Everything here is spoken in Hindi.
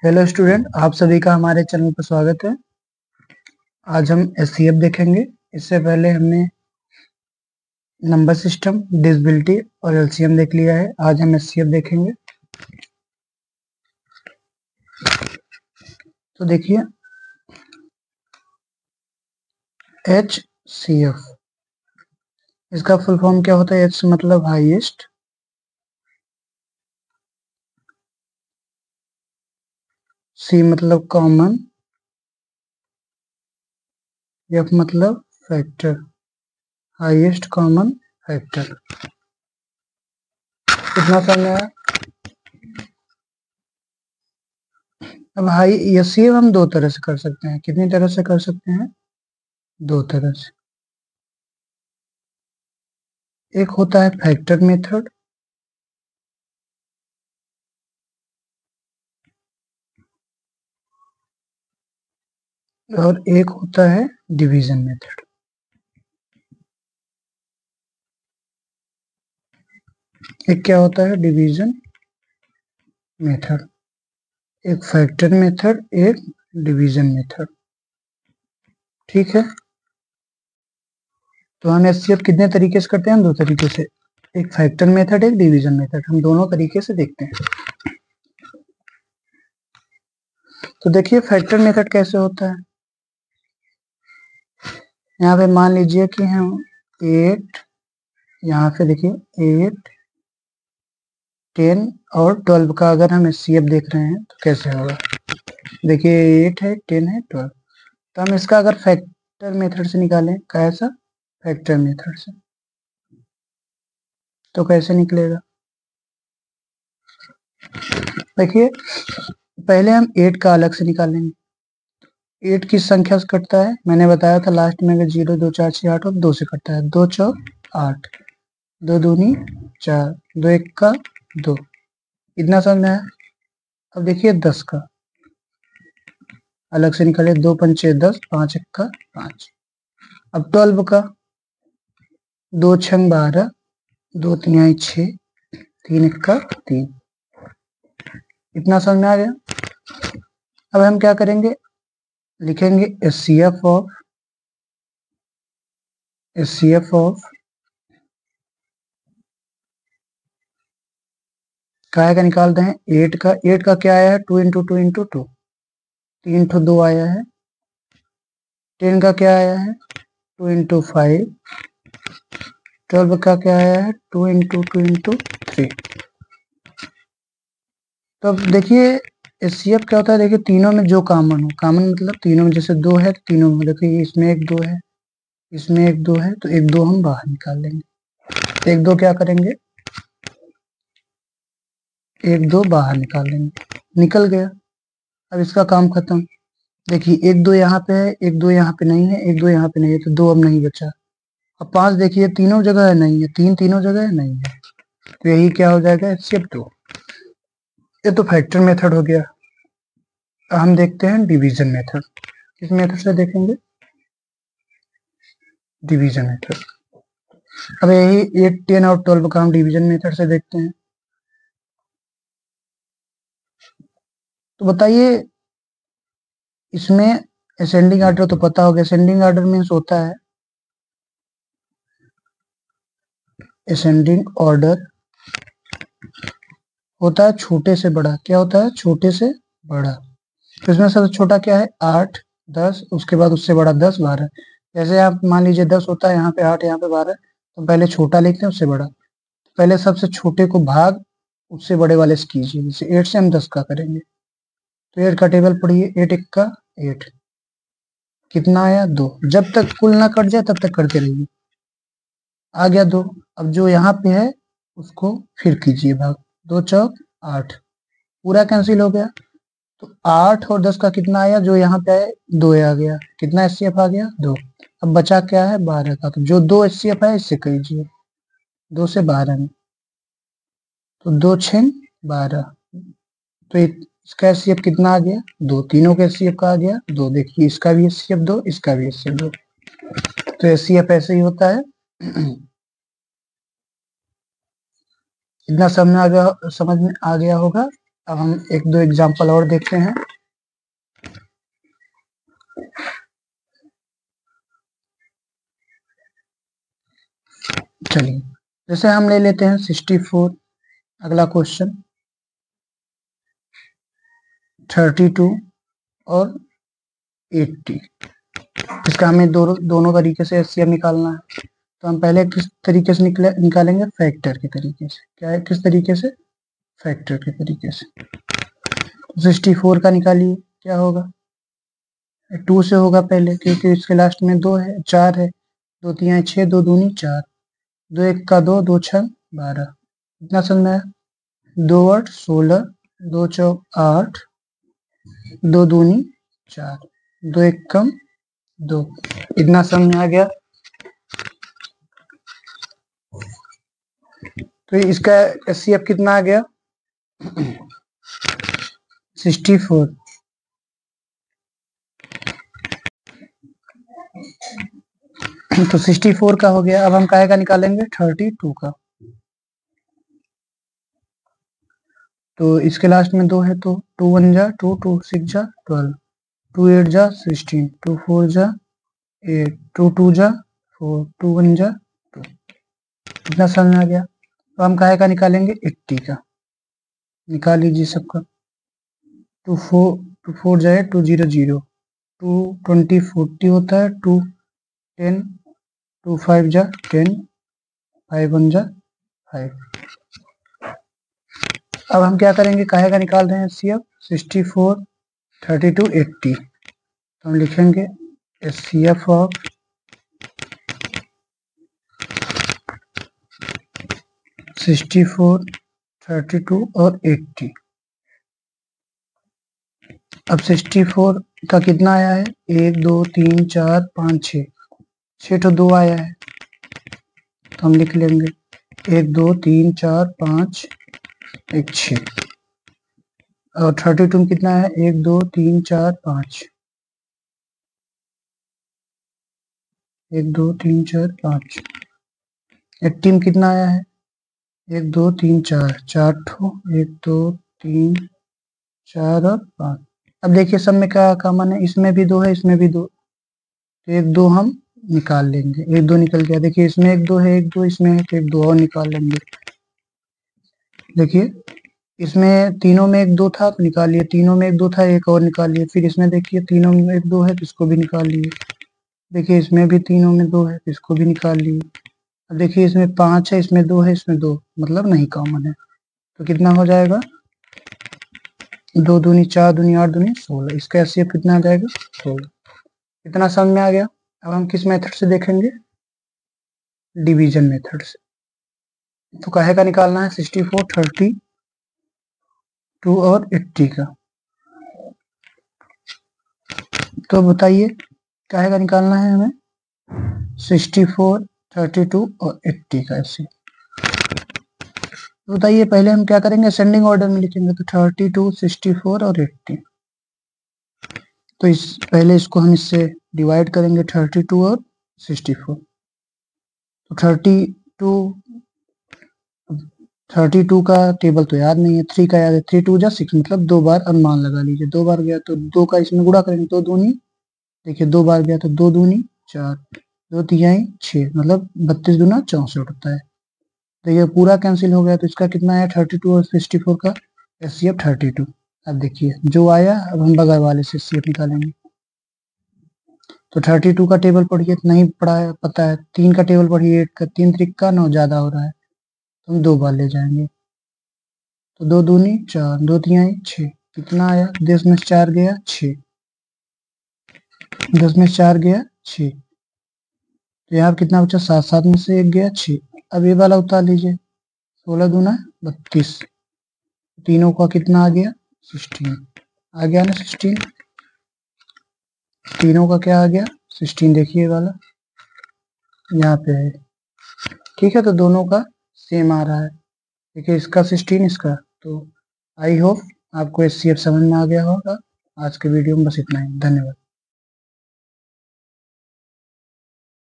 हेलो स्टूडेंट, आप सभी का हमारे चैनल पर स्वागत है। आज हम एचसीएफ देखेंगे। इससे पहले हमने नंबर सिस्टम, डिविजिबिलिटी और एलसीएम देख लिया है। आज हम एचसीएफ देखेंगे। तो देखिए, एचसीएफ इसका फुल फॉर्म क्या होता है। एच मतलब हाईएस्ट, सी मतलब कॉमन, एफ मतलब फैक्टर, हाईएस्ट कॉमन फैक्टर। कितना समझ में आया? अब हाई एचसीएफ हम दो तरह से कर सकते हैं। कितनी तरह से कर सकते हैं? दो तरह से। एक होता है फैक्टर मेथड और एक होता है डिवीजन मेथड। एक क्या होता है? Division method. एक फैक्टर मेथड, एक डिवीजन मेथड। ठीक है, तो हम एचसीएफ कितने तरीके से करते हैं? दो तरीके से। एक फैक्टर मेथड, एक डिवीजन मेथड। हम दोनों तरीके से देखते हैं। तो देखिए फैक्टर मेथड कैसे होता है। यहाँ पे मान लीजिए कि हम 8, यहाँ पे देखिए 8, 10 और 12 का अगर हम एचसीएफ देख रहे हैं तो कैसे होगा। देखिए 8 है, 10 है, 12। तो हम इसका अगर फैक्टर मेथड से निकालें, कैसा? फैक्टर मेथड से, तो कैसे निकलेगा? देखिए पहले हम 8 का अलग से निकालेंगे। 8 किस संख्या से कटता है? मैंने बताया था लास्ट में, अगर 0, 2, 4, 6, 8 और 2 से कटता है। 2 चौक 8, 2 दूनी 4, 2 एक का 2। इतना समझ में आया? अब देखिए 10 का अलग से निकाले। 2 पंचे 10, 5 एक का 5। अब 12 का 2 छंग 12, 2 तिहाई 6, 3 एक का 3। इतना समझ में आ गया? अब हम क्या करेंगे? लिखेंगे एचसीएफ ऑफ काय का निकालते हैं 8 का। 8 का क्या आया है? 2 इंटू 2 इंटू 2, 3 ठो 2 आया है। 10 का क्या आया है? 2 इंटू 5। 12 का क्या आया है? 2 इंटू 2 इंटू 3। तो अब देखिए एचसीएफ क्या होता है। देखिए तीनों में जो कॉमन हो, कॉमन मतलब तीनों में, जैसे 2 है तो तीनों में, देखिए इसमें एक 2 है, इसमें एक 2 है, तो एक 2 हम बाहर निकाल लेंगे। एक 2 क्या करेंगे? एक 2 बाहर निकाल लेंगे। निकल गया। अब इसका काम खत्म। देखिए एक 2 यहाँ पे है, एक 2 यहाँ पे नहीं है, एक 2 यहाँ पे नहीं है, तो 2 अब नहीं बचा। अब 5 देखिए तीनों जगह है, नहीं है। 3 तीनों जगह है, नहीं है। तो यही क्या हो जाएगा? एचसीएफ 2। ये तो फैक्टर मेथड हो गया। अब हम देखते हैं डिवीजन मेथड। किस मेथड से देखेंगे? Division method. अब यही 8, 10 और 12 का हम डिवीजन मेथड से देखते हैं। तो बताइए इसमें असेंडिंग ऑर्डर तो पता होगा। असेंडिंग ऑर्डर मीन्स होता है, असेंडिंग ऑर्डर होता है छोटे से बड़ा। क्या होता है? छोटे से बड़ा। तो इसमें सबसे छोटा क्या है? 8, 10, उसके बाद उससे बड़ा 10, 12। जैसे आप मान लीजिए 10 होता है, यहाँ पे 8, यहाँ पे 12, तो पहले छोटा लिखते हैं उससे बड़ा। पहले सबसे छोटे को भाग उससे बड़े वाले से कीजिए। जैसे 8 से हम 10 का करेंगे, तो 8 का टेबल पढ़िए। 8 एक का 8, कितना आया? 2। जब तक कुल ना कट जाए तब तक करते रहिए। आ गया 2। अब जो यहाँ पे है उसको फिर कीजिए भाग। 2 चौक 8, पूरा कैंसिल हो गया। तो 8 और 10 का कितना आया? जो यहाँ पे आया 2 आ गया। कितना एचसीएफ आ गया? 2। अब बचा क्या है? 12 का। तो जो 2 एचसीएफ है इससे कीजिए, 2 से 12 में, तो 2 6 12। तो इसका एचसीएफ कितना आ गया? 2। तीनों का एचसीएफ का आ गया 2। देखिए इसका भी एचसीएफ 2, इसका भी एचसीएफ 2। तो एचसीएफ ऐसे ही होता है। इतना समझ में आ गया होगा। अब हम एक दो एग्जांपल और देखते हैं। चलिए, जैसे हम ले लेते हैं 64। अगला क्वेश्चन 32 और 80। इसका हमें दोनों तरीके से एचसीएफ निकालना है। तो हम पहले किस तरीके से निकालेंगे? फैक्टर के तरीके से। क्या है? किस तरीके से? फैक्टर के तरीके से। 64 का निकालिए, क्या होगा? 2 से होगा पहले, क्योंकि इसके लास्ट में 2 है, 4 है। 2 3 6, 2 दूनी 4, 2 1 का 2, 2 6 12। इतना समझ में आया? 2 8 16, 2 चौक 8, 2 दूनी 4, 2 1 कम 2। इतना समझ में आ गया? तो इसका एचसीएफ कितना आ गया? 64। तो 64 का हो गया। अब हम काहे का निकालेंगे? 32 का। तो इसके लास्ट में 2 है, तो 2 1 जा 2, 2 6 जा 12, 2 8 जा 16, 2 4 जा 8, 2 2 जा 4, 2 1 जा 2। इतना समझ में आ गया? तो हम काहे का निकालेंगे? 80 का। निकाल लीजिए सबका। 2 4 जाए 2 0 0, 2 20 40 होता है, 2 10, 2 5 जा 10, 5 1 जा 5। अब हम क्या करेंगे? काहे का निकाल रहे हैं एचसीएफ? 64 32 80। तो हम लिखेंगे एचसीएफ ऑफ 64 32 और 80। अब 64 का कितना आया है? 1 2 3 4 5 6, 6 तो 2 आया है, तो हम लिख लेंगे 1 2 3 4 5 1 6। और 32 में कितना है? 1 2 3 4 5, 1 2 3 4 5। 80 में कितना आया है? 1 2 3 4, 4 ठो, 1 2 3 4 और 5। अब देखिए सब में क्या कॉमन है? इसमें भी 2 है, इसमें भी 2, तो 1 2 हम निकाल लेंगे। 1 2 निकल गया। देखिए इसमें 1 2 है, 1 2 इसमें है, तो 1 2 और निकाल लेंगे। देखिए इसमें तीनों में 1 2 था तो निकाल लिए, तीनों में 1 2 था, एक और निकाल लिए। फिर इसमें देखिए तीनों में 1 2 है तो इसको भी निकाल लिए। देखिए इसमें भी तीनों में 2 है तो इसको भी निकाल लिए। अब देखिए इसमें 5 है, इसमें 2 है, इसमें 2, मतलब नहीं कॉमन है। तो कितना हो जाएगा? 2 दूनी 4 दूनी 8 दूनी 16। इसका एचसीएफ कितना आ जाएगा? 16। इतना समझ में आ गया? अब हम किस मेथड से देखेंगे? डिवीजन मेथड से। तो काहे का निकालना है? 64 32 और 80 का। तो बताइए काहे का निकालना है हमें? 64 32 और 80 का ऐसे। तो बताइए पहले हम क्या करेंगे? असेंडिंग ऑर्डर में लिखेंगे। तो 32 64 और 80। तो इस पहले इसको हम इससे डिवाइड करेंगे, 32 और 64। तो 32 का टेबल तो याद नहीं है, 3 का याद है। 3 2 जा 6, मतलब 2 बार अनुमान लगा लीजिए। 2 बार गया तो 2 का इसमें गुणा करेंगे, 2 दूनी, देखिए 2 बार गया तो 2 दूनी 4, 2 तिहाई 6, मतलब 32 दूना 64 होता है। देखिए पूरा कैंसिल हो गया। तो इसका कितना आया? 32 और 64 का एचसीएफ 32। अब देखिए जो आया, अब हम बगल वाले से एचसीएफ निकालेंगे। तो 32 का टेबल पढ़िए, नहीं पढ़ा है पता है। 3 का टेबल पढ़िए, 8 का, 3 3 का 9 ज्यादा हो रहा है, तो हम 2 बार ले जाएंगे। तो 2 दूनी 4, 2 तिहाई 6, कितना आया? 10 में से 4 गया 6, 10 में से 4 गया 6, तो यहाँ कितना बचा? 7 7 में से 1 गया 6। अब ये वाला उतार लीजिए, 16 दूना 32, तीनों का कितना आ गया? 16 आ गया ना? 16 तीनों का क्या आ गया? 16। देखिए वाला यहाँ पे है, ठीक है। तो दोनों का सेम आ रहा है। देखिए इसका 16, इसका। तो आई होप आपको एचसीएफ समझ में आ गया होगा। आज के वीडियो में बस इतना ही। धन्यवाद।